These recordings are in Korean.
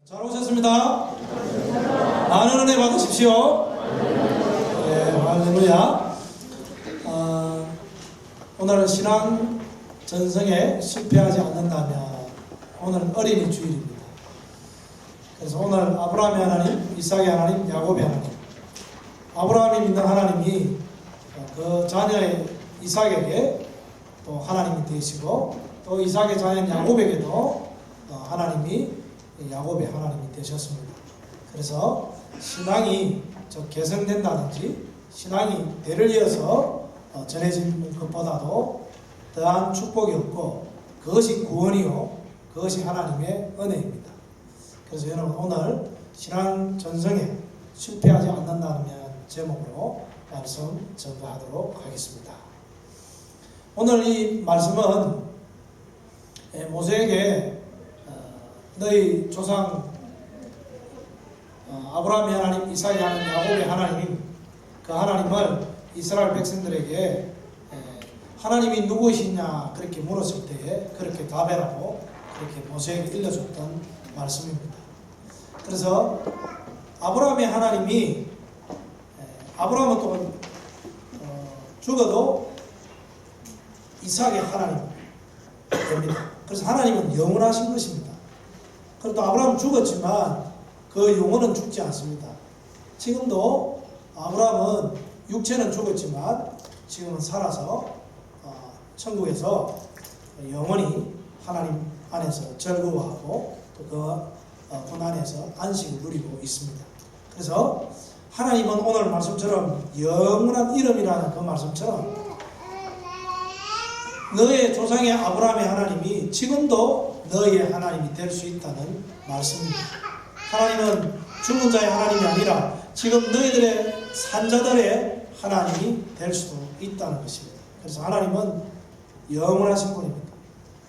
잘 오셨습니다. 많은 은혜 받으십시오. 네, 할렐루야. 오늘은 신앙 전성에 실패하지 않는다면 오늘은 어린이 주일입니다. 그래서 오늘 아브라함의 하나님, 이삭의 하나님, 야곱의 하나님, 아브라함이 믿는 하나님이 그 자녀의 이삭에게 또 하나님이 되시고 또 이삭의 자녀인 야곱에게도 하나님이 야곱의 하나님이 되셨습니다. 그래서 신앙이 개성된다든지 신앙이 대를 이어서 전해지는 것보다도 더한 축복이 없고 그것이 구원이요 그것이 하나님의 은혜입니다. 그래서 여러분 오늘 신앙 전성에 실패하지 않는다는 제목으로 말씀 전가하도록 하겠습니다. 오늘 이 말씀은 모세에게 너희 조상 아브라함의 하나님, 이삭의 하나님, 야곱의 하나님, 그 하나님을 이스라엘 백성들에게 하나님이 누구시냐 그렇게 물었을 때에 그렇게 답해라고 그렇게 모세에게 일러줬던 말씀입니다. 그래서 아브라함의 하나님이 아브라함은 또 죽어도 이삭의 하나님 됩니다. 그래서 하나님은 영원하신 것입니다. 그래도 아브라함은 죽었지만 그 영혼은 죽지 않습니다. 지금도 아브라함은 육체는 죽었지만 지금은 살아서 천국에서 영원히 하나님 안에서 즐거워하고 또 그 문 안에서 안식을 누리고 있습니다. 그래서 하나님은 오늘 말씀처럼 영원한 이름이라는 그 말씀처럼 너의 조상의 아브라함의 하나님이 지금도 너의 하나님이 될 수 있다는 말씀입니다. 하나님은 죽은 자의 하나님이 아니라 지금 너희들의 산자들의 하나님이 될 수도 있다는 것입니다. 그래서 하나님은 영원하신 분입니다.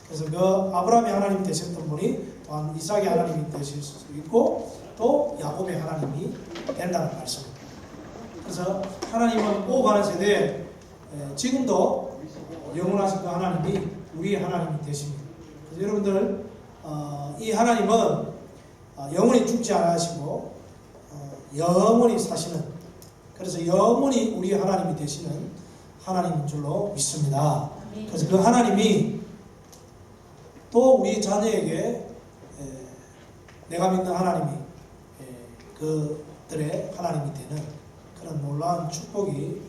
그래서 그 아브라함의 하나님 되셨던 분이 또한 이삭의 하나님이 되실 수 있고 또 야곱의 하나님이 된다는 말씀입니다. 그래서 하나님은 오가는 세대에 지금도 영원하신 그 하나님이 우리의 하나님이 되십니다. 그래서 여러분들 이 하나님은 영원히 죽지 않으시고 영원히 사시는 그래서 영원히 우리의 하나님이 되시는 하나님인 줄로 믿습니다. 그래서 그 하나님이 또 우리 자녀에게 내가 믿는 하나님이 그들의 하나님이 되는 그런 놀라운 축복이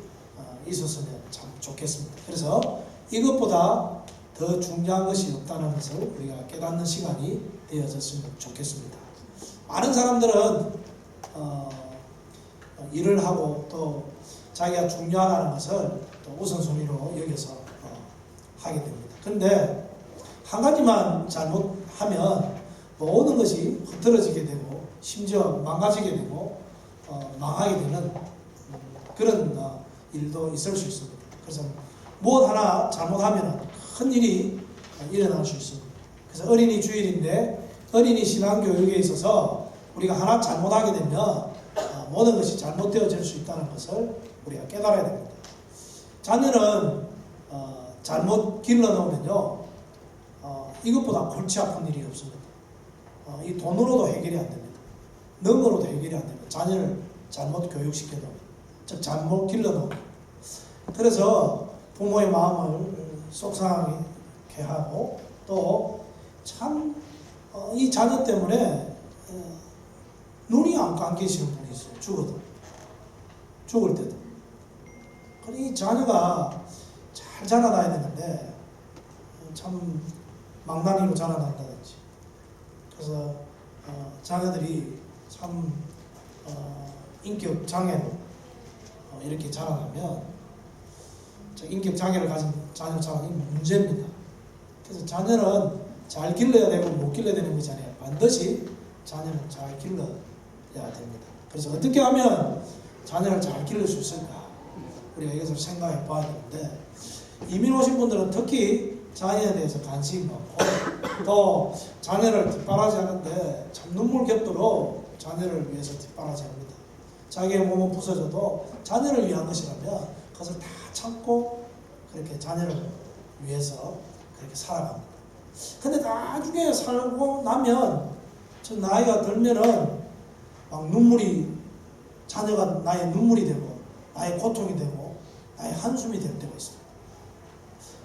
있었으면 참 좋겠습니다. 그래서 이것보다 더 중요한 것이 없다는 것을 우리가 깨닫는 시간이 되어졌으면 좋겠습니다. 많은 사람들은 일을 하고 또 자기가 중요하다는 것을 또 우선순위로 여겨서 하게 됩니다. 그런데 한 가지만 잘못하면 모든 것이 흐트러지게 되고 심지어 망가지게 되고 망하게 되는 그런 일도 있을 수 있습니다. 그래서 무엇 하나 잘못하면 큰 일이 일어날 수 있습니다. 그래서 어린이 주일인데 어린이 신앙교육에 있어서 우리가 하나 잘못하게 되면 모든 것이 잘못되어질 수 있다는 것을 우리가 깨달아야 됩니다. 자녀는 잘못 길러놓으면요 이것보다 골치 아픈 일이 없습니다. 이 돈으로도 해결이 안 됩니다. 능으로도 해결이 안 됩니다. 자녀를 잘못 교육시켜놓으면 즉 잘못 길러놓으면 그래서 부모의 마음을 속상하게 하고 또 참 이 자녀 때문에 눈이 안 감기시는 분이 있어요. 죽어도 죽을 때도 이 자녀가 잘 자라나야 되는데 참 망나니로 자라난다든지 그래서 자녀들이 참 인격 장애로 이렇게 자라나면 인격 장애를 가진 자녀 자라기 문제입니다. 그래서 자녀는 잘 길러야 되고 못 길러야 되는 것이 아니라 반드시 자녀는 잘 길러야 됩니다. 그래서 어떻게 하면 자녀를 잘 기를 수 있을까? 우리가 이것을 생각해 봐야 되는데 이민 오신 분들은 특히 자녀에 대해서 관심이 많고 또 자녀를 뒷바라지 하는데 참 눈물겹도록 자녀를 위해서 뒷바라지 합니다. 자기의 몸은 부서져도 자녀를 위한 것이라면 그것을 다 참고 그렇게 자녀를 위해서 그렇게 살아갑니다. 근데 나중에 살고 나면 전 나이가 들면은 막 눈물이, 자녀가 나의 눈물이 되고 나의 고통이 되고 나의 한숨이 될 때가 있어요.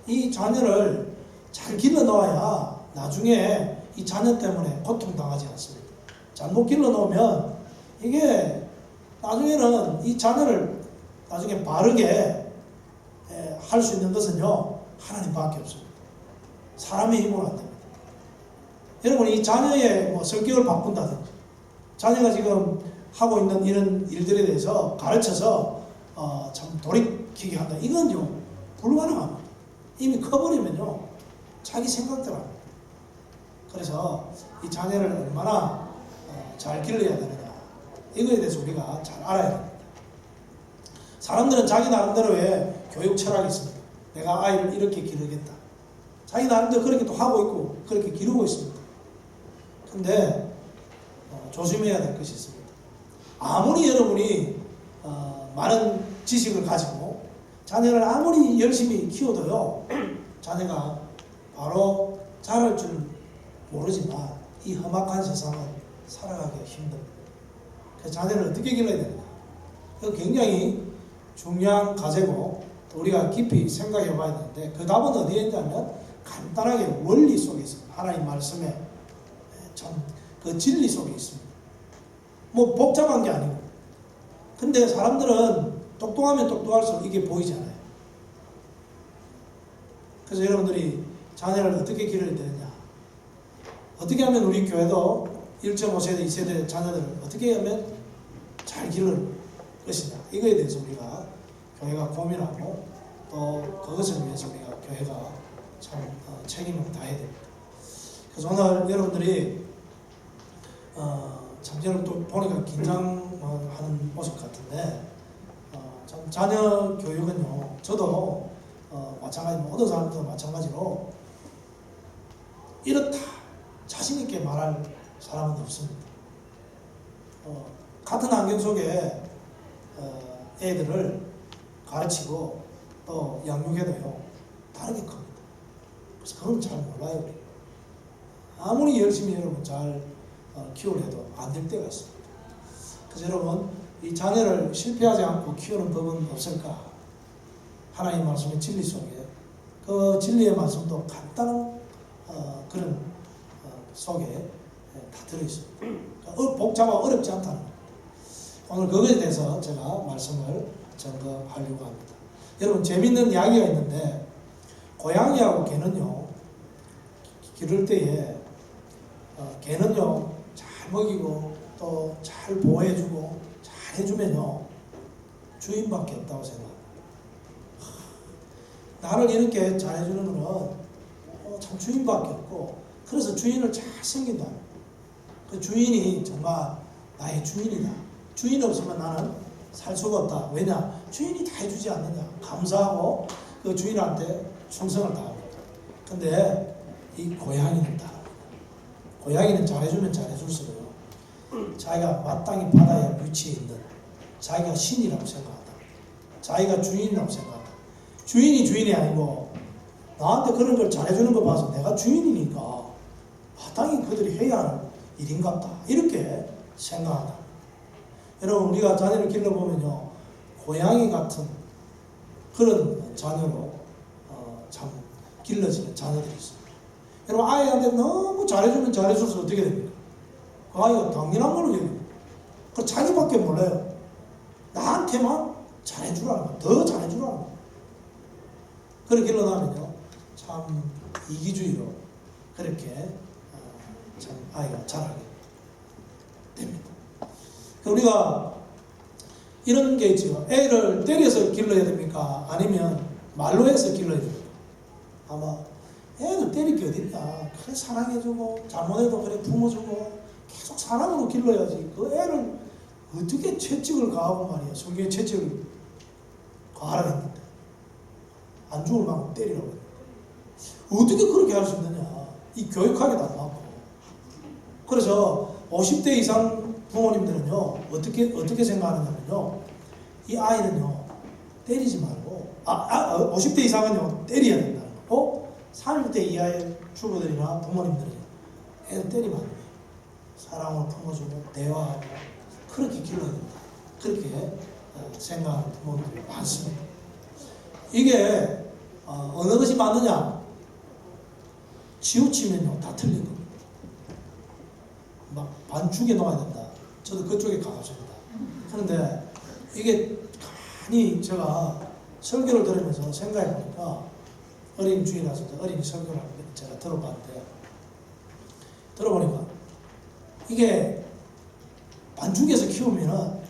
이 자녀를 잘 길러 놓아야 나중에 이 자녀 때문에 고통당하지 않습니다. 잘못 길러 놓으면 이게 나중에는 이 자녀를 나중에 바르게 할 수 있는 것은요, 하나님밖에 없습니다. 사람의 힘으로 안 됩니다. 여러분, 이 자녀의 뭐 성격을 바꾼다든지, 자녀가 지금 하고 있는 이런 일들에 대해서 가르쳐서 참 돌이키게 한다. 이건요, 불가능합니다. 이미 커버리면요, 자기 생각대로 합니다. 그래서 이 자녀를 얼마나 잘 길러야 되느냐, 이거에 대해서 우리가 잘 알아야 됩니다. 사람들은 자기 나름대로의 교육 철학이 있습니다. 내가 아이를 이렇게 기르겠다. 자기 나름대로 그렇게 또 하고 있고 그렇게 기르고 있습니다. 근데 조심해야 될 것이 있습니다. 아무리 여러분이 많은 지식을 가지고 자녀를 아무리 열심히 키워도요, 자녀가 바로 자랄 줄 모르지만 이 험악한 세상은 살아가기가 힘듭니다. 그래서 자녀를 어떻게 길러야 되느냐, 이거 굉장히 중요한 과제고 또 우리가 깊이 생각해 봐야 되는데, 그 답은 어디에 있냐면 간단하게 원리 속에 있습니다. 하나님 말씀에 참 그 진리 속에 있습니다. 뭐 복잡한 게 아니고. 근데 사람들은 똑똑하면 똑똑할수록 이게 보이잖아요. 그래서 여러분들이 자녀를 어떻게 기르야 되느냐, 어떻게 하면 우리 교회도 1.5세대, 2세대 자녀들을 어떻게 하면 잘 기를 것이냐, 이거에 대해서 우리가 교회가 고민하고 또 그것을 위해서 우리가 교회가 참 책임을 다해야 됩니다. 그래서 오늘 여러분들이 참 저는 또 보니까 긴장하는 모습 같은데, 참 자녀 교육은요, 저도 마찬가지, 모든 사람도 마찬가지로 이렇다 자신 있게 말할 사람은 없습니다. 같은 환경 속에 애들을 가르치고 또 양육해도요, 다르게 큽니다. 그래서 그건 잘 몰라요. 우리. 아무리 열심히 여러분 잘 키우려도 안 될 때가 있습니다. 그래서 여러분, 이 자녀를 실패하지 않고 키우는 법은 없을까? 하나님 말씀의 진리 속에, 그 진리의 말씀도 간단한 그런 속에 다 들어있습니다. 그러니까 복잡하고 어렵지 않다는 겁니다. 오늘 그것에 대해서 제가 말씀을 전거하려고 합니다. 여러분, 재밌는 이야기가 있는데, 고양이하고 개는요, 기를 때에 개는요, 잘 먹이고 또 잘 보호해주고 잘 해주면요, 주인밖에 없다고 생각합니다. 나를 이렇게 잘해주는 거는 참 주인밖에 없고, 그래서 주인을 잘 섬긴다. 그 주인이 정말 나의 주인이다. 주인 없으면 나는 살 수가 없다. 왜냐? 주인이 다 해주지 않느냐. 감사하고 그 주인한테 충성을 다합니다. 근데 이 고양이는 다릅니다. 고양이는 잘해주면 잘해줄수록요, 자기가 마땅히 받아야 할 위치에 있는, 자기가 신이라고 생각한다. 자기가 주인이라고 생각한다. 주인이 주인이 아니고 나한테 그런 걸 잘해주는 거 봐서 내가 주인이니까 마땅히 그들이 해야 할 일인갑다. 이렇게 생각한다. 여러분, 우리가 자녀를 길러보면요, 고양이 같은 그런 자녀로 참 길러지는 자녀들이 있습니다. 여러분, 아이한테 너무 잘해주면 잘해줄수록 어떻게 됩니까? 그 아이가 당연한 걸로 여깁니다. 그 자기밖에 몰라요. 나한테만 잘해주라는 거, 더 잘해주라는 거. 그렇게 길러나면요, 참 이기주의로 그렇게 참 아이가 자라게 됩니다. 우리가 이런 게 있죠. 애를 때려서 길러야 됩니까? 아니면 말로 해서 길러야 됩니까? 아마 애를 때릴 게 어딨냐. 그래 사랑해주고 잘못해도 그래 품어주고 계속 사랑으로 길러야지. 그 애를 어떻게 채찍을 가하고 말이야. 성경에 채찍을 가하라 했는데 안 죽을 만큼 때리라고 했는데 어떻게 그렇게 할 수 있느냐. 이 교육하기도 안 맞고. 그래서 50대 이상 부모님들은요, 어떻게 생각하느냐면요, 이 아이는요, 때리지 말고, 50대 이상은요, 때려야 된다는 거. 30대 이하의 주부들이나 부모님들은요, 애를 때리면 안 돼요. 사랑으로 품어주고 대화하고 그렇게 길러야 된다. 그렇게 생각하는 부모들이 많습니다. 이게 어느 것이 맞느냐? 치우치면요 다 틀린 겁니다. 막 반죽에 넣어야 된다. 저도 그쪽에 가깝습니다. 그런데 이게 간이 제가 설교를 들으면서 생각해 보니까 어린 주일이라서 어린이 설교를 하는 게 제가 들어보니까 이게 반죽에서 키우면은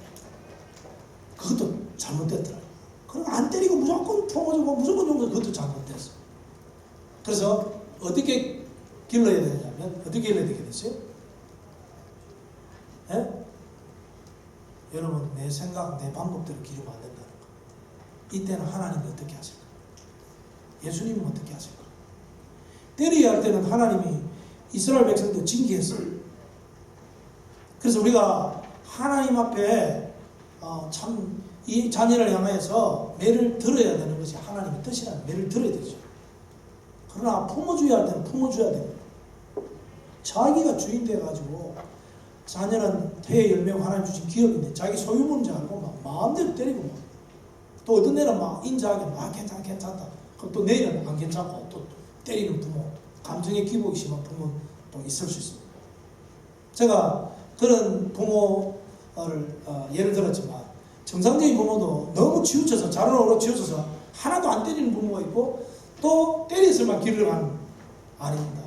그것도 잘못됐더라고요. 그럼 안 때리고 무조건 품어주고 무조건 용서 그것도 잘못됐어. 그래서 어떻게 길러야 되냐면 어떻게 길러야 되겠어요? 예? 여러분 내 생각, 내 방법대로 기르면 안 된다는 거. 이때는 하나님이 어떻게 하실까? 예수님은 어떻게 하실까? 때려야 할 때는 하나님이 이스라엘 백성도 징계했어요. 그래서 우리가 하나님 앞에 참 이 자녀를 향해서 매를 들어야 되는 것이 하나님의 뜻이라는 매를 들어야 되죠. 그러나 품어줘야 할 때는 품어줘야 됩니다. 자기가 주인 돼가지고 자녀는 태의 열매고 하나님 주신 기업인데 자기 소유물인 줄 알고 막 마음대로 때리고 또 어떤 애는 막 인자하게 막 괜찮다. 그럼 또 내일은 안 괜찮고 또 때리는 부모, 감정의 기복이 심한 부모도 있을 수 있습니다. 제가 그런 부모를 예를 들었지만 정상적인 부모도 너무 치우쳐서 자라오로 치우쳐서 하나도 안 때리는 부모가 있고 또 때렸을만 길을 가는 아닙니다.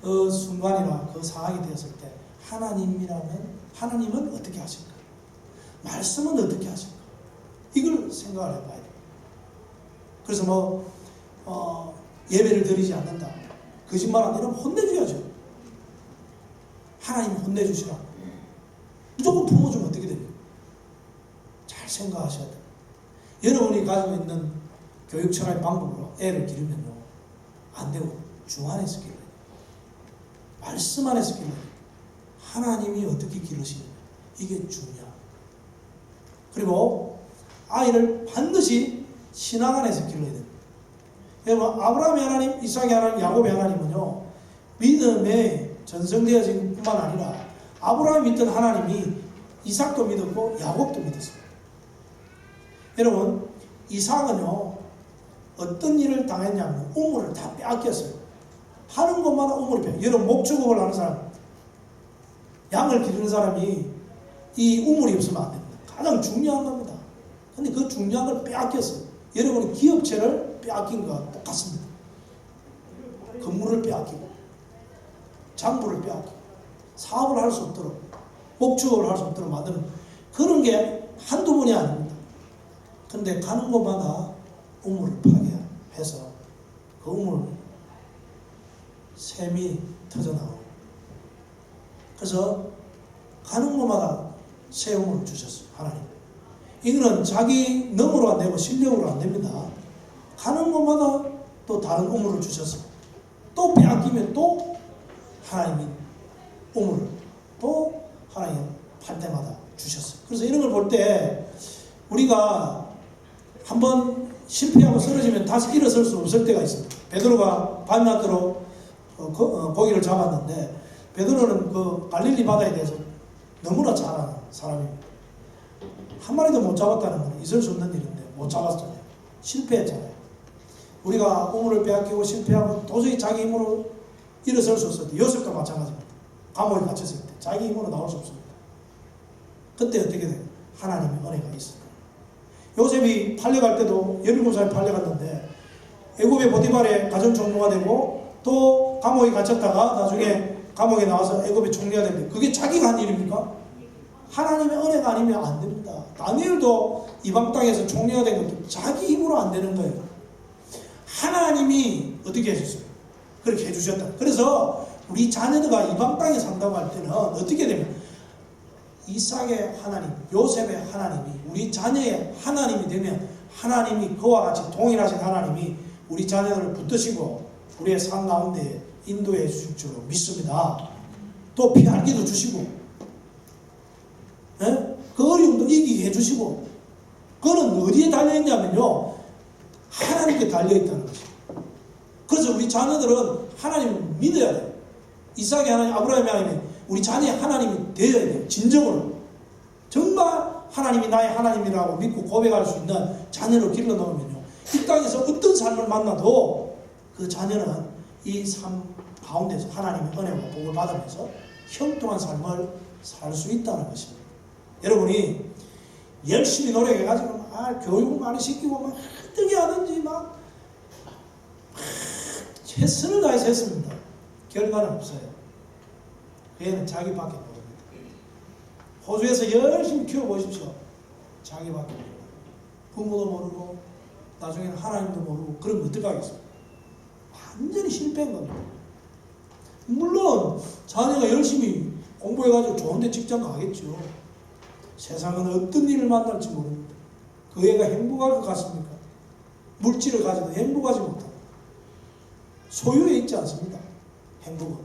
그 순간이나 그 상황이 되었을 때 하나님은 어떻게 하실까? 말씀은 어떻게 하실까? 이걸 생각을 해봐야 돼요. 그래서 예배를 드리지 않는다. 거짓말 안 되면 혼내줘야죠. 하나님 혼내주시라고. 무조건 품어주면 어떻게 됩니까? 잘 생각하셔야 돼요. 여러분이 가지고 있는 교육청의 방법으로 애를 기르면요. 안 되고 중 안에서 기르어야 돼요. 말씀 안에서 기르어야 돼요. 하나님이 어떻게 기르시느냐. 이게 중요합니다. 그리고 아이를 반드시 신앙 안에서 기르어야 됩니다. 여러분 아브라함의 하나님, 이삭의 하나님, 야곱의 하나님은요. 믿음에 전성되어진 뿐만 아니라 아브라함이 믿던 하나님이 이삭도 믿었고 야곱도 믿었습니다. 여러분 이삭은요 어떤 일을 당했냐면 우물을 다 빼앗겼어요. 하는 것마다 우물을 빼앗겼어요. 여러분 목축업을 하는 사람, 양을 기르는 사람이 이 우물이 없으면 안 됩니다. 가장 중요한 겁니다. 근데 그 중요한 걸 빼앗겼어요. 여러분이 기업체를 빼앗긴 것과 똑같습니다. 건물을 빼앗기고 장부를 빼앗기고 사업을 할 수 없도록 목축업을 할 수 없도록 만드는 그런 게 한두 번이 아닙니다. 근데 가는 곳마다 우물을 파괴해서 그 우물 샘이 터져나오고 그래서 가는 곳마다 새 우물을 주셨어요. 하나님. 이거는 자기 능으로 안 되고 실력으로 안 됩니다. 가는 곳마다 또 다른 우물을 주셨어요. 또 빼앗기면 또 하나님이 우물을 또 하나님 팔 때마다 주셨어요. 그래서 이런 걸 볼 때 우리가 한번 실패하고 쓰러지면 다시 일어설 수 없을 때가 있습니다. 베드로가 밤낮으로 고기를 잡았는데 베드로는 그 갈릴리 바다에 대해서 너무나 잘 아는 사람입니다. 한 마리도 못 잡았다는 건 있을 수 없는 일인데 못 잡았잖아요. 실패했잖아요. 우리가 우물을 빼앗기고 실패하고 도저히 자기 힘으로 일어설 수 없을 때 요셉도 마찬가지입니다. 감옥에 갇혔을 때 자기 힘으로 나올 수 없습니다. 그때 어떻게 돼요? 하나님의 은혜가 있습니다. 요셉이 팔려갈 때도 17살에 팔려갔는데 애굽의 보디발의 가정총무가 되고 또 감옥에 갇혔다가 나중에 감옥에 나와서 애굽의 총리가 되는데 그게 자기가 한 일입니까? 하나님의 은혜가 아니면 안 됩니다. 다니엘도 이방 땅에서 총리가 된 것도 자기 힘으로 안 되는 거예요. 하나님이 어떻게 해주셨어요? 그렇게 해주셨다. 그래서 우리 자녀들과 이방 땅에 산다고 할 때는 어떻게 되면 이삭의 하나님, 요셉의 하나님이 우리 자녀의 하나님이 되면 하나님이 그와 같이 동일하신 하나님이 우리 자녀들을 붙드시고 우리의 삶 가운데 인도해 주실 줄 믿습니다. 또 피할기도 주시고 그 어려움도 이기게 해주시고 그거는 어디에 달려있냐면요 하나님께 달려있다는 것이에요. 그래서 우리 자녀들은 하나님을 믿어야 돼요. 이삭의 하나님, 아브라함의 하나님이 우리 자녀의 하나님이 되어야 돼요. 진정으로. 정말 하나님이 나의 하나님이라고 믿고 고백할 수 있는 자녀로 길러 놓으면요. 이 땅에서 어떤 삶을 만나도 그 자녀는 이 삶 가운데서 하나님의 은혜와 복을 받으면서 형통한 삶을 살 수 있다는 것입니다. 여러분이 열심히 노력해가지고 교육을 많이 시키고 막 어떻게 하든지 막 최선을 다해서 했습니다. 결과는 없어요. 얘는 자기밖에 모릅니다. 호주에서 열심히 키워보십시오. 자기밖에 모릅니다. 부모도 모르고 나중에는 하나님도 모르고 그러면 어떡하겠습니까? 완전히 실패한 겁니다. 물론 자녀가 열심히 공부해가지고 좋은데 직장 가겠죠. 세상은 어떤 일을 만날지 모릅니다. 그 애가 행복할 것 같습니까? 물질을 가지고 행복하지 못합니다. 소유에 있지 않습니다. 행복은.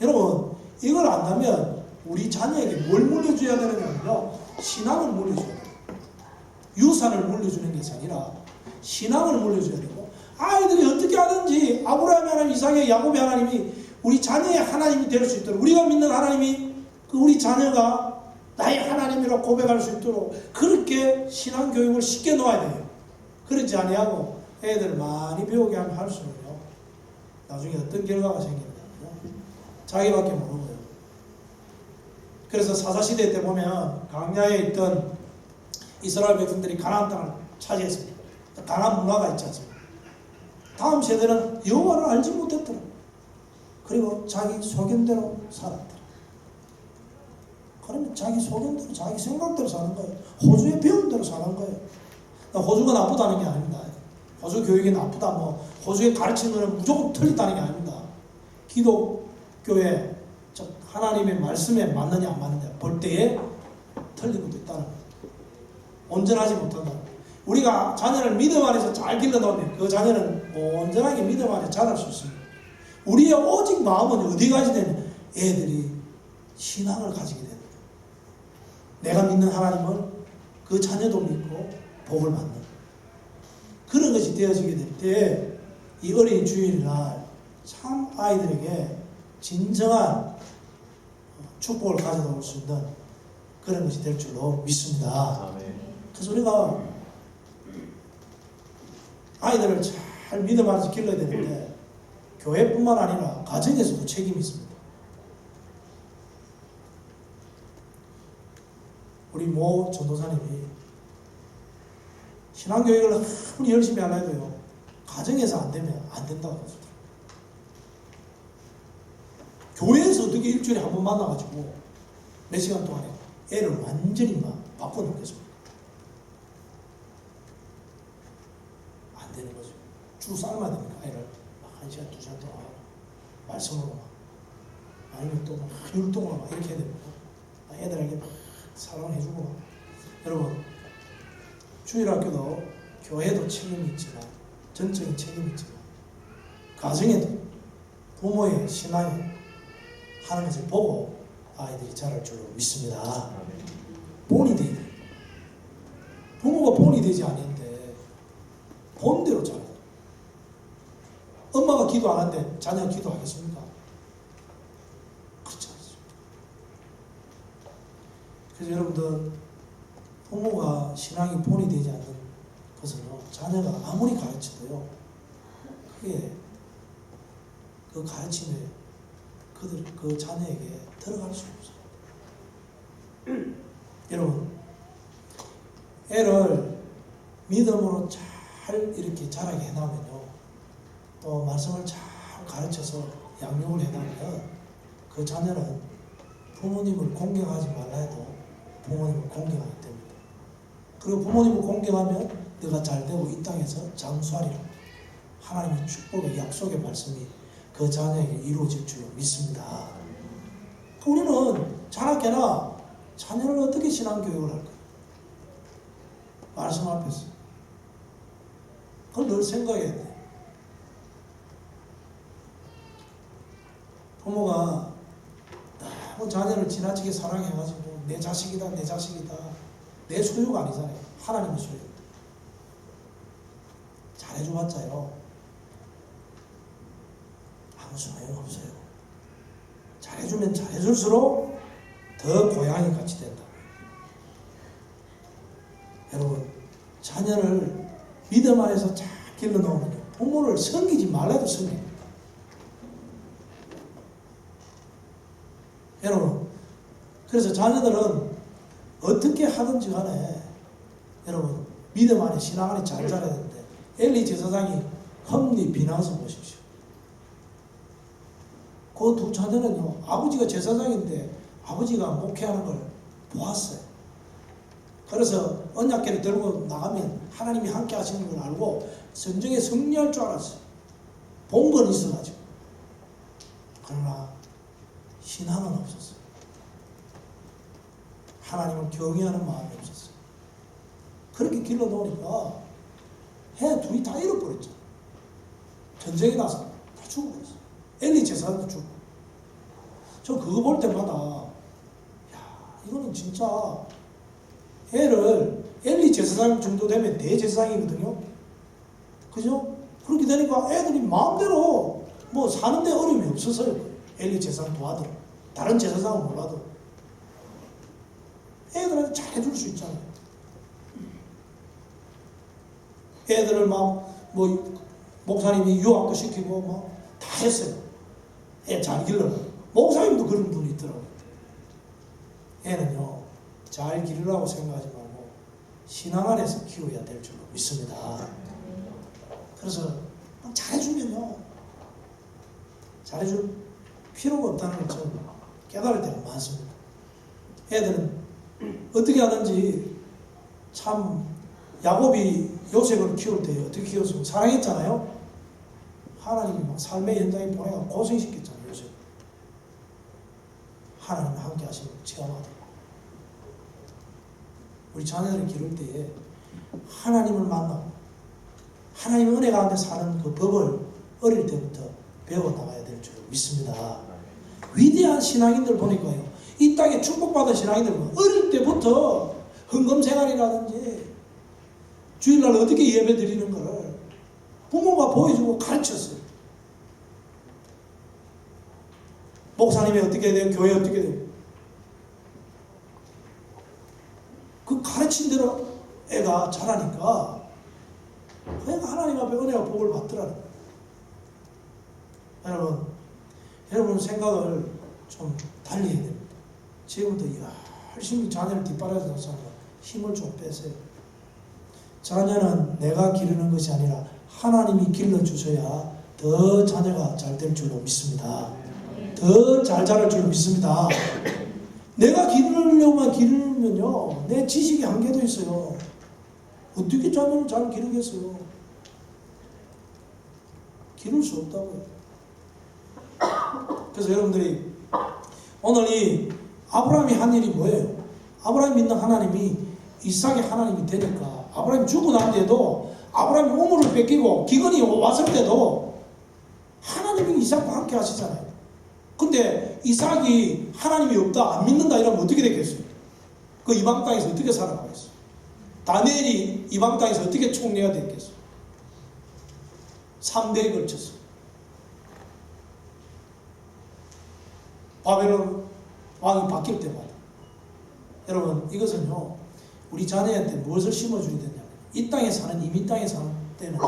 여러분 이걸 안다면 우리 자녀에게 뭘 물려줘야 되느냐면요. 신앙을 물려줘야 돼요. 유산을 물려주는 것이 아니라 신앙을 물려줘야 되고 아이들이 어떻게 하든지 아브라함의 하나님, 이삭의 야곱의 하나님이 우리 자녀의 하나님이 될 수 있도록 우리가 믿는 하나님이 우리 자녀가 나의 하나님이라고 고백할 수 있도록 그렇게 신앙 교육을 시켜 놓아야 돼요. 그렇지 아니하고 애들 많이 배우게 하면 할수록요. 나중에 어떤 결과가 생기느냐면 자기밖에 모르고요. 그래서 사사시대 때 보면 광야에 있던 이스라엘 백성들이 가나안 땅을 차지했습니다. 강한 문화가 있지 않습니까? 다음 세대는 여호와를 알지 못했더라. 그리고 자기 소견대로 살았더라. 그러면 자기 소견대로 자기 생각대로 사는 거예요. 호주에 배운 대로 사는 거예요. 호주가 나쁘다는 게 아닙니다. 호주 교육이 나쁘다, 호주의 가르치는 것은 무조건 틀리다는 게 아닙니다. 기독교의 하나님의 말씀에 맞느냐 안 맞느냐 볼 때에 틀린 것도 있다는 거예요. 온전하지 못한다. 우리가 자녀를 믿음 안에서 잘 길러놓으면 그 자녀는 온전하게 믿음 안에 자랄 수 있습니다. 우리의 오직 마음은 어디 가지게 되면 애들이 신앙을 가지게 됩니다. 내가 믿는 하나님을 그 자녀도 믿고 복을 받는 그런 것이 되어지게 될 때 이 어린이 주일날 참 아이들에게 진정한 축복을 가져다 올 수 있는 그런 것이 될 줄로 믿습니다. 그래서 우리가 아이들을 잘 믿음 안에서 길러야 되는데 교회뿐만 아니라 가정에서도 책임이 있습니다. 우리 모 전도사님이 신앙교육을 아무리 열심히 하려 해도요 가정에서 안 되면 안 된다고 그러더라고요. 교회에서 어떻게 일주일에 한 번 만나가지고 몇 시간 동안에 애를 완전히 막 바꿔놓겠습니까? 안 되는 거죠. 주 삶아야 됩니까? 애를 막 1시간, 2시간 동안 말씀으로 막 아니면 또 막 율동으로 막 이렇게 해야 됩니까? 애들에게 막 사랑해주고 막. 여러분 주일학교도 교회도 책임이 있지만 전적인 책임이 있지만 가정에도 부모의 신앙에 하는 것을 보고 아이들이 자랄 줄로 믿습니다. 본이 돼야 돼요. 부모가 본이 되지 않는데 본대로 자라요. 엄마가 기도 안 하는데 자녀가 기도하겠습니까? 그렇지 않습니다. 그래서 여러분들 부모가 신앙이 본이 되지 않는 것은 자녀가 아무리 가르쳐도요 그게 그 가르침에 그 자녀에게 들어갈 수 없어요. 여러분 애를 믿음으로 잘 이렇게 자라게 해놓으면요 또 말씀을 잘 가르쳐서 양육을 해놓으면 그 자녀는 부모님을 공경하지 말라 해도 부모님을 공경하게 됩니다. 그리고 부모님을 공경하면 내가 잘되고 이 땅에서 장수하리라. 하나님의 축복의 약속의 말씀이 그 자녀에게 이루어질 줄로 믿습니다. 우리는 자라게나 자녀를 어떻게 신앙교육을 할까요? 말씀 앞에서. 그걸 늘 생각해야 돼. 부모가 너무 자녀를 지나치게 사랑해가지고 내 자식이다 내 소유가 아니잖아요. 하나님의 소유. 잘해줘봤자요 아무 소용 없어요. 잘해줘 잘해주면 잘해줄수록 더 고향이 같이 된다. 여러분, 자녀를 믿음 안에서 잘 길러놓으면 부모를 섬기지 말라도 섬깁니다. 여러분, 그래서 자녀들은 어떻게 하든지 간에 여러분 믿음 안에 신앙 안에 잘 자라야 되는데 엘리 제사장이 험리 비난서 보십시오. 그 두 자녀는요, 아버지가 제사장인데 아버지가 목회하는 걸 보았어요. 그래서 언약궤를 들고 나가면 하나님이 함께 하시는 걸 알고 성정에 승리할 줄 알았어요. 본 건 있어가지고. 그러나 신앙은 없었어요. 하나님을 경외하는 마음이 없었어요. 그렇게 길러놓으니까 해 둘이 다 잃어버렸죠. 전쟁이 나서 다 죽어버렸어요. 엘리 제사장도 죽고. 저 그거 볼 때마다 야, 이거는 진짜 애를 엘리 제사장 정도 되면 대제사장이거든요. 그죠? 그렇게 되니까 애들이 마음대로 뭐 사는데 어려움이 없었어요. 엘리 제사장 도와도 다른 제사장은 몰라도 애들한테 잘해줄 수 있잖아요. 애들을 막 뭐 목사님이 유학도 시키고 막 다 했어요. 애 잘 길러라. 목사님도 그런 분이 있더라고요. 애는요, 잘 기르라고 생각하지 말고 신앙 안에서 키워야 될 줄로 믿습니다. 그래서 잘해주면요, 잘해줄 필요가 없다는 걸 좀 깨달을 때가 많습니다. 애들은 어떻게 하든지 참 야곱이 요셉을 키울 때 어떻게 키웠으면 사랑했잖아요. 하나님이 막 삶의 현장에 보내가 고생시켰잖아요. 요셉. 하나님과 함께 하시는 체험하도록 우리 자녀들을 기를 때에 하나님을 만나고 하나님의 은혜 가운데 사는 그 법을 어릴 때부터 배워나가야 될 줄 믿습니다. 위대한 신앙인들 보니까요, 이 땅에 축복받은 신앙인들 보면 어릴 때부터 헌금생활이라든지 주일날 어떻게 예배 드리는 걸 부모가 보여주고 가르쳤어요. 목사님이 어떻게 돼요? 교회 어떻게 돼요? 그 가르친 대로 애가 자라니까 애가 하나님 앞에 은혜와 복을 받더라는 거예요. 여러분 생각을 좀 달리 해야 됩니다. 지금부터 열심히 자녀를 뒷바라지는 사람 힘을 좀 빼세요. 자녀는 내가 기르는 것이 아니라 하나님이 길러주셔야 더 자녀가 잘 될 줄로 믿습니다. 더 잘 자랄 줄로 믿습니다. 내가 기르려고만 기르면요, 내 지식이 한계도 있어요. 어떻게 자녀를 잘 기르겠어요? 기를 수 없다고요. 그래서 여러분들이 오늘 이 아브라함이 한 일이 뭐예요? 아브라함 믿는 하나님이 이삭의 하나님이 되니까 아브라함이 죽고 난 뒤에도 아브라함이 우물을 뺏기고 기근이 왔을 때도 하나님이 이삭과 함께 하시잖아요. 근데 이삭이 하나님이 없다, 안 믿는다 이러면 어떻게 되겠어요? 그 이방 땅에서 어떻게 살아가겠어요? 다니엘이 이방 땅에서 어떻게 총리가 됐겠어요? 3대에 걸쳐서 바벨론 왕이 바뀔 때마다 여러분 이것은요, 우리 자녀한테 무엇을 심어줘야 되냐면 이 땅에 사는 이민 땅에 사는 때는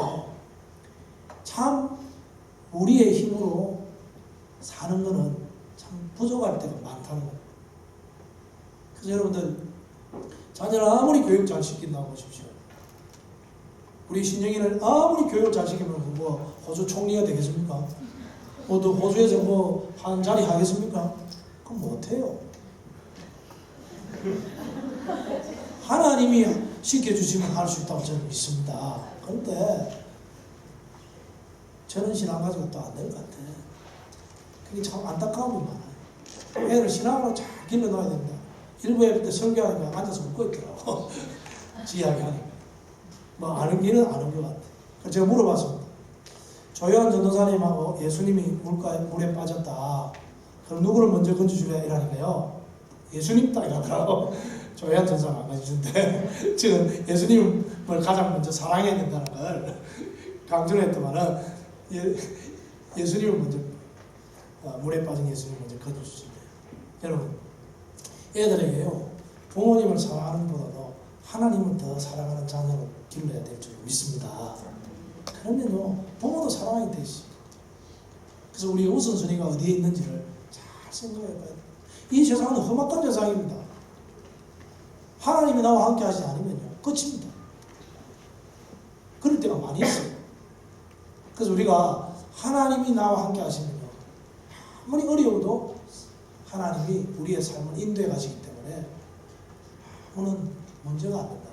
참 우리의 힘으로 사는 것은 참 부족할 때가 많다는 거예요. 그래서 여러분들 자녀를 아무리 교육 잘 시킨다고 보십시오. 우리 신영이를 아무리 교육을 잘 시키면 뭐 호주 총리가 되겠습니까? 또 호주에서 뭐 한 자리 하겠습니까? 그럼 못해요. 하나님이 시켜주시면 할 수 있다고 저는 믿습니다. 그런데 저는 신앙 가지고 또 안 될 것 같아. 그게 참 안타까움이 많아요. 애를 신앙으로 잘 길러놔야 된다. 일부 예배 때 설교하니까 앉아서 웃고 있더라고. 지 이야기하니까. 뭐 아는 길은 아는 것 같아. 그래서 제가 물어봤습니다. 조요한 전도사님하고 예수님이 물에 빠졌다. 그럼 누구를 먼저 건져주랴 이라니까요. 예수님 따라 가더라고. 조요한 전사는 안 가르치는데 지금 예수님을 가장 먼저 사랑해야 된다는 걸 강조를 했더만은 예수님을 먼저 물에 빠진 예수님 먼저 거두시는데요. 여러분, 애들에게요, 부모님을 사랑하는 것보다도 하나님을 더 사랑하는 자녀로 길러야 될 줄 믿습니다. 그러면요, 부모도 사랑하게 되시. 그래서 우리 우선순위가 어디에 있는지를 잘 생각해 봐야 돼요. 이 세상은 험악한 세상입니다. 하나님이 나와 함께 하지 않으면요, 끝입니다. 그럴 때가 많이 있어요. 그래서 우리가 하나님이 나와 함께 하시면요, 아무리 어려워도 하나님이 우리의 삶을 인도해 가시기 때문에 아무런 문제가 안 된다.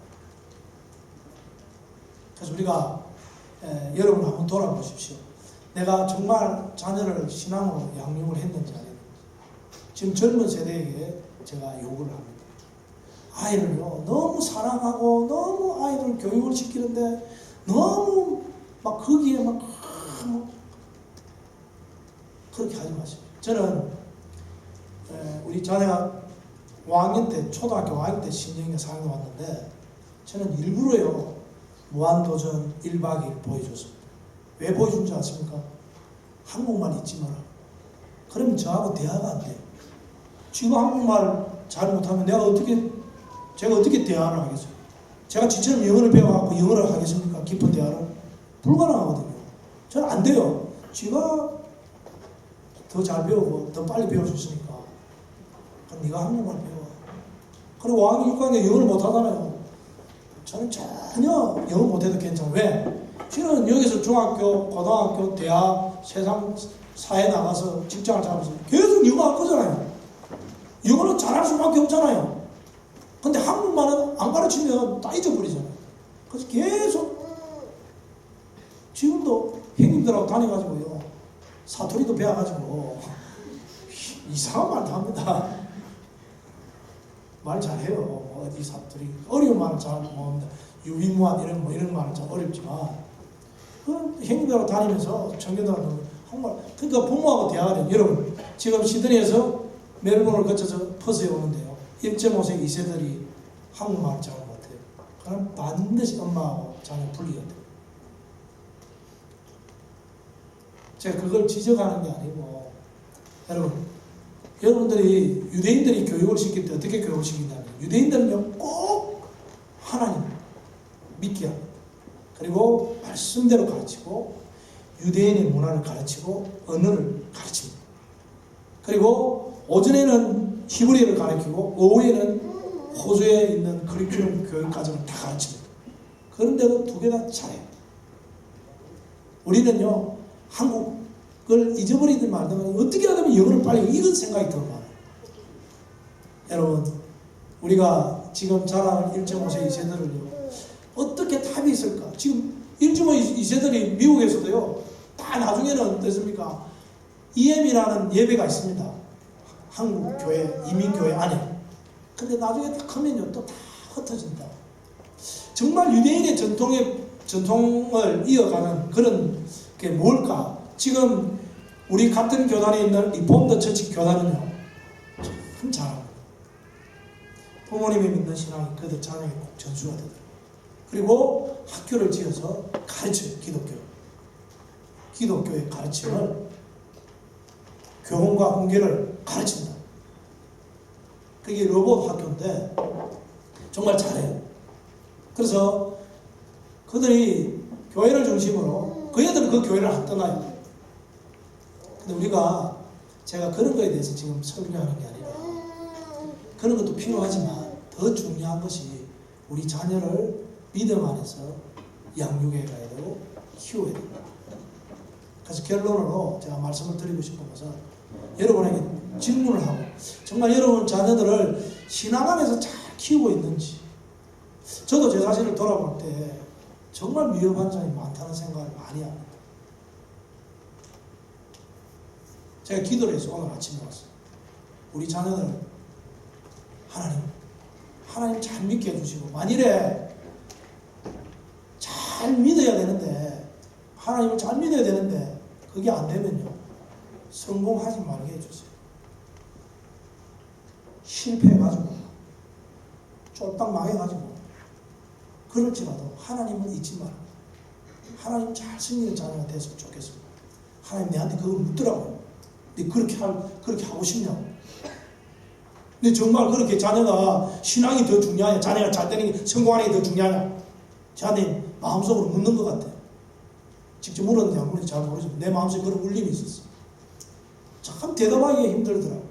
그래서 우리가 여러분 한번 돌아보십시오. 내가 정말 자녀를 신앙으로 양육을 했는지 안 했는지. 지금 젊은 세대에게 제가 요구를 합니다. 아이를요, 너무 사랑하고 너무 아이들 교육을 시키는데 너무 막 거기에 막 그렇게 하지 마세요. 저는 우리 자녀가 5학년 때, 초등학교 5학년 때 신정에 상해 왔는데 저는 일부러요, 무한도전 1박 2일 보여줬습니다. 왜 보여준 줄 아십니까? 한국말 잊지 마라. 그러면 저하고 대화가 안 돼요. 지금 한국말 잘 못하면 제가 어떻게 대화를 하겠어요? 제가 지처럼 영어를 배워갖고 영어를 하겠습니까? 깊은 대화를? 불가능하거든요. 저는 안 돼요. 지가 더 잘 배우고 더 빨리 배울 수 있으니까. 그럼 네가 한국말 배워. 그리고 5학년, 6학년 영어를 못하잖아요. 저는 전혀 영어 못해도 괜찮아요. 왜? 저는 여기서 중학교, 고등학교, 대학, 세상, 사회 나가서 직장을 잡아서 계속 영어 할 거잖아요. 영어는 잘할 수밖에 없잖아요. 근데 한국말은 안 가르치면 다 잊어버리잖아요. 그래서 계속 지금도 형님들하고 다녀가지고요, 사투리도 배워가지고 이상한 말도 합니다. 말 잘해요. 어디 사투리, 어려운 말은 잘 못합니다. 유비무한 이런 말은 좀 어렵지만, 형님들하고 다니면서 청년들하고 한국말, 그러니까 부모하고 대화를 해요. 여러분, 지금 시드니에서 멜번을 거쳐서 퍼스에 오는데요, 1.5세 2세들이 한국말을 잘 못해요. 그럼 반드시 엄마하고 자녀 분리해야 돼요. 제가 그걸 지적하는 게 아니고, 여러분들이 유대인들이 교육을 시킬 때 어떻게 교육을 시키냐면, 유대인들은요, 꼭 하나님 믿게 합니다. 그리고 말씀대로 가르치고, 유대인의 문화를 가르치고, 언어를 가르칩니다. 그리고 오전에는 히브리어를 가르치고, 오후에는 호주에 있는 커리큘럼 교육 과정을 다 가르칩니다. 그런데도 두 개 다 잘해요. 우리는요, 한국을 잊어버리든 말든 어떻게 하면 영어를 빨리 이건 생각이 더 많아요. 여러분, 우리가 지금 자라는 1.5세 2세들을요, 어떻게 답이 있을까? 지금 1.5, 2세들이 미국에서도요, 다 나중에는 어떻습니까? EM이라는 예배가 있습니다. 한국 교회, 이민교회 안에. 근데 나중에 딱 하면요, 또 다 흩어진다. 정말 유대인의 전통을 이어가는 그런 게 뭘까? 지금 우리 같은 교단에 있는 리폼더 처치 교단은요, 참 잘합니다. 부모님이 믿는 신앙이 그들 자녀에게 꼭 전수가 되더라고요. 그리고 학교를 지어서 가르쳐요. 기독교의 가르침을, 교훈과 훈계를 가르친다. 그게 로봇 학교인데 정말 잘해요. 그래서 그들이 교회를 중심으로, 그 애들은 그 교회를 안 떠나요. 근데 우리가, 제가 그런 거에 대해서 지금 설명하는 게 아니라, 그런 것도 필요하지만 더 중요한 것이 우리 자녀를 믿음 안에서 양육해 가야 되고 키워야 됩니다. 그래서 결론으로 제가 말씀을 드리고 싶은 것은, 여러분에게 질문을 하고, 정말 여러분 자녀들을 신앙 안에서 잘 키우고 있는지. 저도 제 자신을 돌아볼 때 정말 위험한 점이 많다는 생각을 많이 합니다. 제가 기도를 해서 오늘 아침에 왔어요. 우리 자녀들 하나님 잘 믿게 해주시고, 만일에 잘 믿어야 되는데, 하나님을 잘 믿어야 되는데 그게 안 되면요, 성공하지 말게 해주세요. 실패해가지고 쫄딱 망해가지고 그럴지라도 하나님은 잊지 마라. 하나님 잘 승리의 자녀가 됐으면 좋겠습니다. 하나님 내한테 그걸 묻더라고요. 근데 그렇게 하고 싶냐고. 근데 정말 그렇게 자녀가 신앙이 더 중요하냐, 자녀가 잘 되는 게 성공하는 게 더 중요하냐, 저한테 마음속으로 묻는 것 같아요. 직접 물었는지 안 물었는지 잘 모르지만 내 마음속에 그런 울림이 있었어. 참 대답하기가 힘들더라고.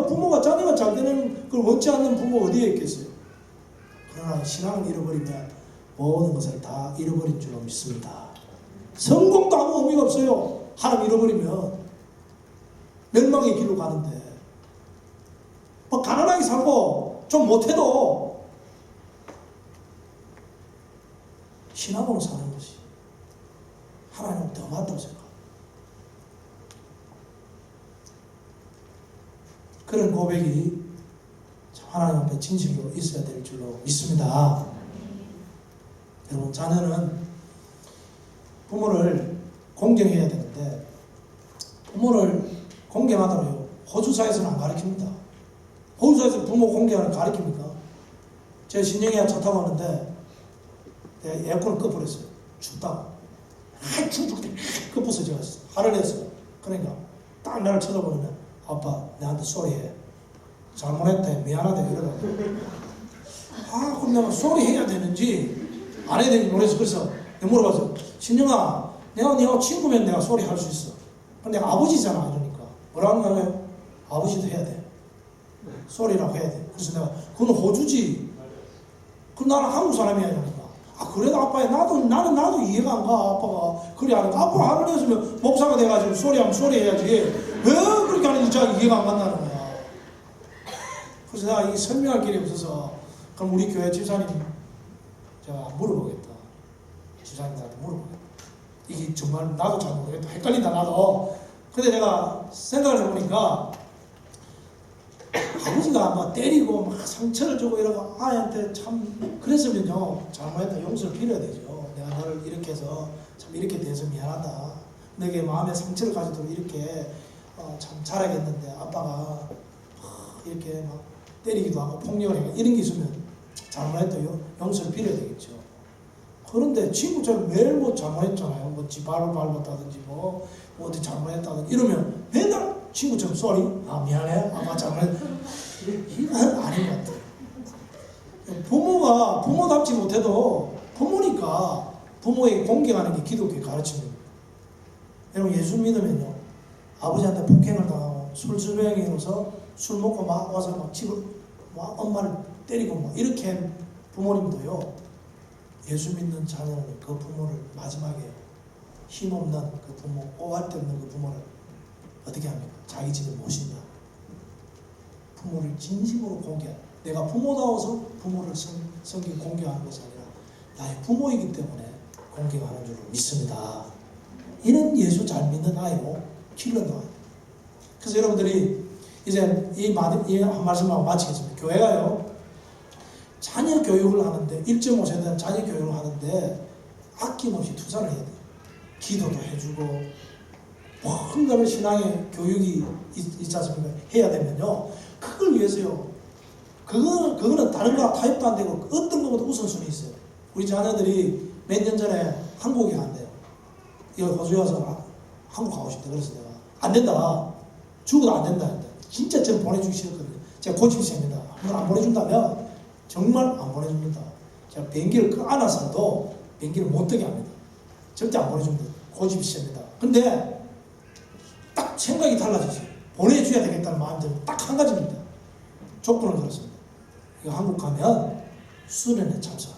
부모가 자녀가 잘 되는 걸 원치 않는 부모 어디에 있겠어요. 그러나 신앙을 잃어버리면 모든 것을 다 잃어버린 줄로 믿습니다. 성공도 아무 의미가 없어요. 하나님 잃어버리면 멸망의 길로 가는데, 뭐 가난하게 살고 좀 못해도 신앙으로 사는 것이 하나님은 더 맞다고 생각합니다. 그런 고백이 하나님 앞에 진실로 있어야 될 줄로 믿습니다. 여러분, 자녀는 부모를 공경해야 되는데, 부모를 공경하더라고요. 호주사에서는 안 가르칩니다. 호주사에서 부모 공경을 가르칩니까? 제가 신영이가 차 타고 왔는데 내가 에어컨을 꺼버렸어요. 춥다고. 죽겠다. 꺼버서 제가 화를 냈어요. 그러니까 딱 나를 쳐다보면 아빠 내한테 소리해. 잘못했다. 미안하다. 이러더라고. 그럼 내가 소리해야 되는지 안 해야 되는지 모르겠어. 그래서 내가 물어봤어요. 신영아, 내가 친구면 내가 소리할 수 있어. 근데 내가 아버지잖아. 이러니까 뭐라는 거예요? 아버지도 해야 돼. 소리라고 해야 돼. 그래서 내가 그건 호주지. 그럼 나는 한국 사람이야. 이러니까 그래도 아빠야 나도 이해가 안 가. 아빠가 그래 하니까 아빠가 화를 냈으면 목사가 돼가지고 소리하면 소리해야지. 왜 그렇게 하는지 진짜 이해가 안 간다는 거야. 그래서 내가 이 설명할 길이 없어서 그럼 우리 교회 집사님 제가 물어보겠다. 집사님한테 물어보겠다. 이게 정말 나도 잘 모르겠다. 헷갈린다 나도. 근데 내가 생각을 해보니까 아버지가 막 때리고 막 상처를 주고 이러고 아이한테 참 그랬으면요, 잘못했다 용서를 빌어야 되죠. 내가 너를 이렇게 해서 참 이렇게 돼서 미안하다. 내게 마음에 상처를 가지도록 이렇게 참 잘하겠는데 아빠가 이렇게 막 때리기도 하고 폭력을 하고 이런 게 있으면 잘못했다 용서를 빌어야 되겠죠. 그런데 친구처럼 매일 뭐 잘못했잖아요. 뭐 지 발을 밟았다든지 뭐 어디 잘못했다든지 이러면 맨날 친구처럼 쏘리 미안해 아빠 잘못했다. 이건 아닌 것 같아요. 부모가 부모답지 못해도 부모니까 부모에게 공경하는 게 기독교의 가르침입니다. 여러분, 예수 믿으면요, 아버지한테 폭행을 당하고 술주정에 이뤄서 술 먹고 막 와서 막 집을 막 엄마를 때리고 막 이렇게 한 부모님도요, 예수 믿는 자녀는 그 부모를 마지막에 힘없는 그 부모, 오갈 데 없는 그 부모를 어떻게 합니까? 자기 집에 모신다. 부모를 진심으로 공개하는, 내가 부모다워서 부모를 성경 공개하는 것이 아니라 나의 부모이기 때문에 공개하는 줄 믿습니다. 이는 예수 잘 믿는 아이로 길러나와요. 그래서 여러분들이 이제 이 한 말씀하고 마치겠습니다. 교회가요, 자녀 교육을 하는데 1.5세대 자녀 교육을 하는데 아낌없이 투자를 해야 돼요. 기도도 해주고 뭔가를 신앙의 교육이 있지 않습니까? 해야 되면요, 그걸 위해서요, 그거는 다른 거랑 타협도 안 되고 어떤 것보다 우선순위 있어요. 우리 자녀들이 몇 년 전에 한국에 간대요. 이거 호주에 와서 한국 가고 싶대. 그래서 내가 안 된다, 죽어도 안 된다 했는데 진짜 저는 보내주기 싫었거든요. 제가 고집세입니다. 한번 안 보내준다면 정말 안 보내줍니다. 제가 비행기를 안아서도 비행기를 못 뜨게 합니다. 절대 안 보내줍니다. 고집이 세입니다. 근데 딱 생각이 달라졌어요. 보내줘야 되겠다는 마음이 들면 딱 한 가지입니다. 조건을 들었습니다. 이거 한국 가면 수련회 참석하는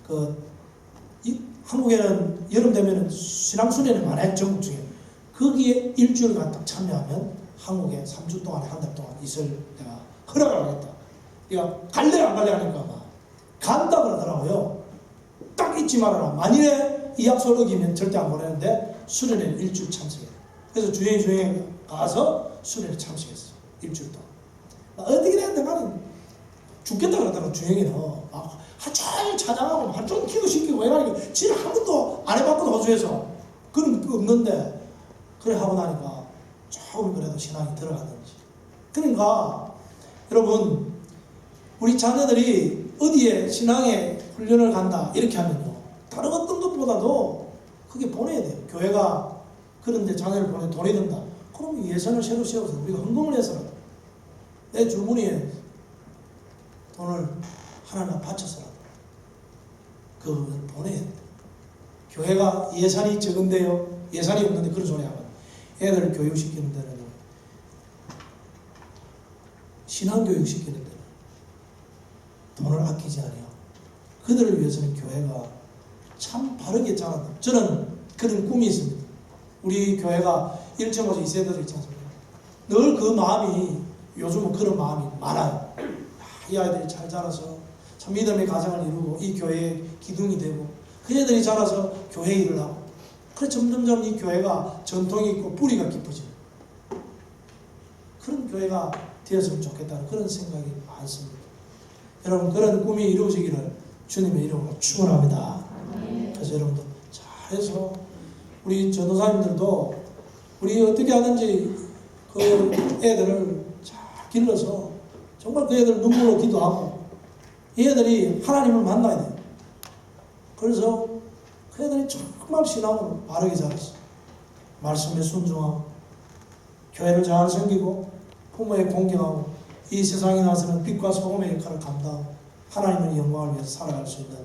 거예요. 한국에는 여름 되면 신앙수련회 많아요. 전국 중에. 거기에 일주일간 딱 참여하면 한국에 3주 동안에 한 달 동안 있을 내가 허락을 하겠다. 내가 갈래 안 갈래 하니까 막 간다 그러더라고요. 딱 잊지 말아라. 만일에 이 약속을 어기면 절대 안 보내는데 수련회는 일주일 참석해요. 그래서 주행에 가서 수련회 참석했어요. 일주일 동안. 어떻게 되는데 나는 죽겠다 그러더라고. 주행에는 막 하루 찾아가고 하루 종일 기도시키고 이러니까 지를 한 번도 안 해봤거든. 호주에서 그런 거 없는데 그래 하고 나니까 조금 그래도 신앙이 들어갔는지. 그러니까 여러분, 우리 자녀들이 어디에 신앙의 훈련을 간다 이렇게 하면요, 다른 어떤 것보다도 그게 보내야 돼요. 교회가 그런데 자녀를 보내 돈이 든다. 그럼 예산을 새로 세워서 우리가 헌금을 해서라도 내 주머니에 돈을 하나님 바쳐서라도 그걸 보내야 돼. 교회가 예산이 적은데요. 예산이 없는데 그런 소리 하면 애들 교육시키는 데는 신앙교육 시키는 데는 돈을 아끼지 않아요. 그들을 위해서는 교회가 참 바르게 자란다. 저는 그런 꿈이 있습니다. 우리 교회가 1.5세 2세대들 있지 않습니까? 늘 그 마음이 요즘은 그런 마음이 많아요. 이 아이들이 잘 자라서 참 믿음의 가정을 이루고 이 교회의 기둥이 되고 그 애들이 자라서 교회 일을 하고 그래 점점점 이 교회가 전통이 있고 뿌리가 깊어지고 그런 교회가 되었으면 좋겠다는 그런 생각이 많습니다. 여러분 그런 꿈이 이루어지기를 주님의 이름으로 축원합니다. 그래서 여러분도 잘해서 우리 전도사님들도 우리 어떻게 하든지 그 애들을 잘 길러서 정말 그 애들 눈물로 기도하고 이 애들이 하나님을 만나야 돼요. 그래서 그 애들이 정말 신앙으로 바르게 자랐어. 말씀에 순종하고 교회를 잘 섬기고 부모에 공경하고 이 세상에 나서는 빛과 소금의 역할을 감당하고 하나님의 영광을 위해서 살아갈 수 있는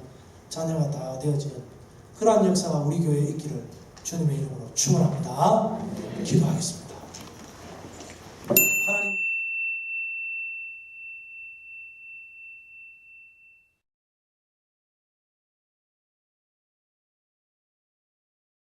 자녀가 다 되어지는 그러한 역사가 우리 교회에 있기를 주님의 이름으로 축원합니다. 기도하겠습니다.